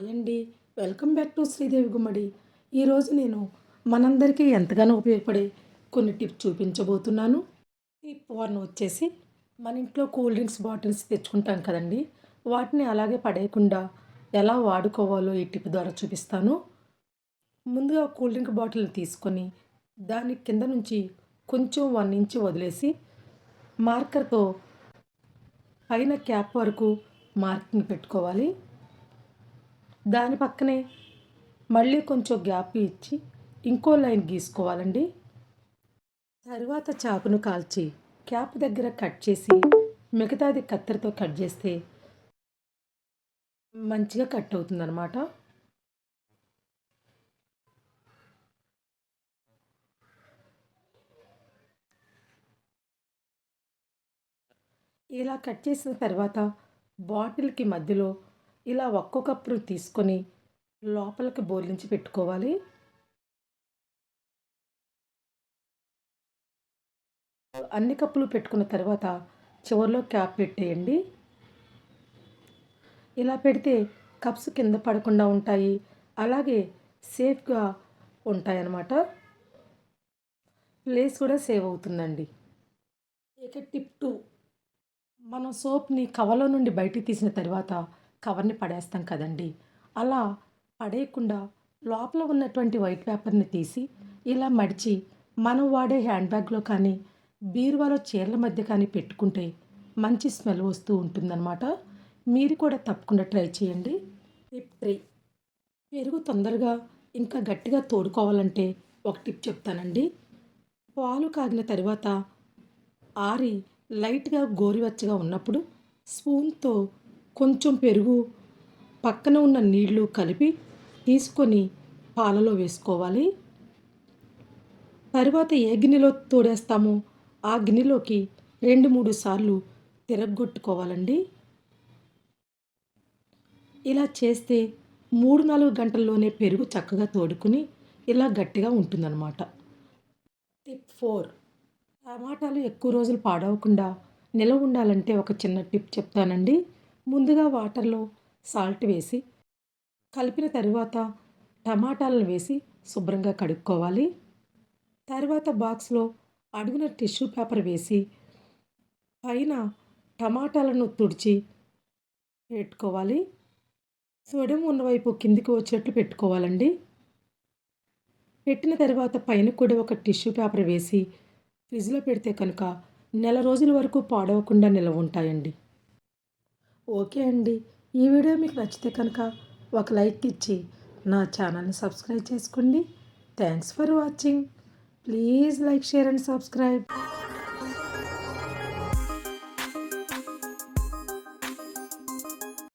Hi అండి. Welcome back to Sridevi గుమ్మడి. ఈరోజు నేను మనందరికీ ఎంతగానో ఉపయోగపడే కొన్ని టిప్స్ చూపించబోతున్నాను. టిప్ 1 వచ్చేసి మన ఇంట్లో కూల్ డ్రింక్స్ బాటిల్స్ తెచ్చుకుంటాం కదండీ! వాటిని అలాగే పడేయకుండా ఎలా వాడుకోవాలో ఈ టిప్ ద్వారా చూపిస్తాను. ముందుగా కూల్ డ్రింక్ బాటిల్ని తీసుకొని దాని కింద నుంచి కొంచెం 1 ఇంచ్ వదిలేసి మార్కర్‌తో పైన క్యాప్ వరకు మార్కింగ్ పెట్టుకోవాలి. దాని పక్కనే మళ్ళీ కొంచెం గ్యాప్ ఇచ్చి ఇంకో లైన్ గీసుకోవాలండి. తరువాత చాకును కాల్చి క్యాప్ దగ్గర కట్ చేసి మిగతాది కత్తెరతో కట్ చేస్తే మంచిగా కట్ అవుతుందన్నమాట. ఇలా కట్ చేసిన తర్వాత బాటిల్‌కి మధ్యలో ఇలా ఒక్కో కప్పును తీసుకొని లోపలికి బోర్లించి పెట్టుకోవాలి. అన్ని కప్పులు పెట్టుకున్న తర్వాత చివర్లో క్యాప్ పెట్టేయండి. ఇలా పెడితే కప్స్ కింద పడకుండా ఉంటాయి. అలాగే సేఫ్‌గా ఉంటాయన్నమాట. ప్లేస్ కూడా సేవ్ అవుతుందండి. ఇక టిప్ 2, మనం సోప్‌ని కవర్‌లో నుండి బయటికి తీసిన తర్వాత కవర్‌ని పడేస్తాం కదండీ! అలా పడేయకుండా లోపల ఉన్నటువంటి వైట్ పేపర్‌ని తీసి ఇలా మడిచి మనం వాడే హ్యాండ్ బ్యాగ్‌లో కానీ, బీరువాలో చీరల మధ్య కానీ పెట్టుకుంటే మంచి స్మెల్ వస్తూ ఉంటుందన్నమాట. మీరు కూడా తప్పకుండా ట్రై చేయండి. టిప్ 3, పెరుగు తొందరగా ఇంకా గట్టిగా తోడుకోవాలంటే ఒక టిప్ చెప్తానండి. పాలు కాగిన తర్వాత ఆరి లైట్‌గా గోరువెచ్చగా ఉన్నప్పుడు స్పూన్‌తో కొంచెం పెరుగు పక్కన ఉన్న నీళ్లు కలిపి తీసుకొని పాలలో వేసుకోవాలి. తరువాత ఏ గిన్నెలో తోడేస్తామో ఆ గిన్నెలోకి 2, 3 సార్లు తిరగ్గొట్టుకోవాలండి. ఇలా చేస్తే 3, 4 గంటల్లోనే పెరుగు చక్కగా తోడుకుని ఇలా గట్టిగా ఉంటుందన్నమాట. టిప్ 4, టమాటాలు ఎక్కువ రోజులు పాడవకుండా నిలవ ఉండాలంటే ఒక చిన్న టిప్ చెప్తానండి. ముందుగా వాటర్‌లో సాల్ట్ వేసి కలిపిన తరువాత టమాటాలను వేసి శుభ్రంగా కడుక్కోవాలి. తర్వాత బాక్స్‌లో అడుగున టిష్యూ పేపర్ వేసి పైన టమాటాలను తుడిచి పెట్టుకోవాలి. తొడిమ ఉన్నవైపు కిందికి వచ్చేట్లు పెట్టుకోవాలండి. పెట్టిన తర్వాత పైన కూడా ఒక టిష్యూ పేపర్ వేసి ఫ్రిడ్జ్‌లో పెడితే కనుక నెల రోజుల వరకు పాడవకుండా నిలవ ఉంటాయండి. ఓకే అండి. ఈ వీడియో మీకు నచ్చితే కనుక ఒక లైక్ ఇచ్చి నా ఛానల్‌ని సబ్స్క్రైబ్ చేసుకోండి. Thanks for watching. Please like, share and subscribe.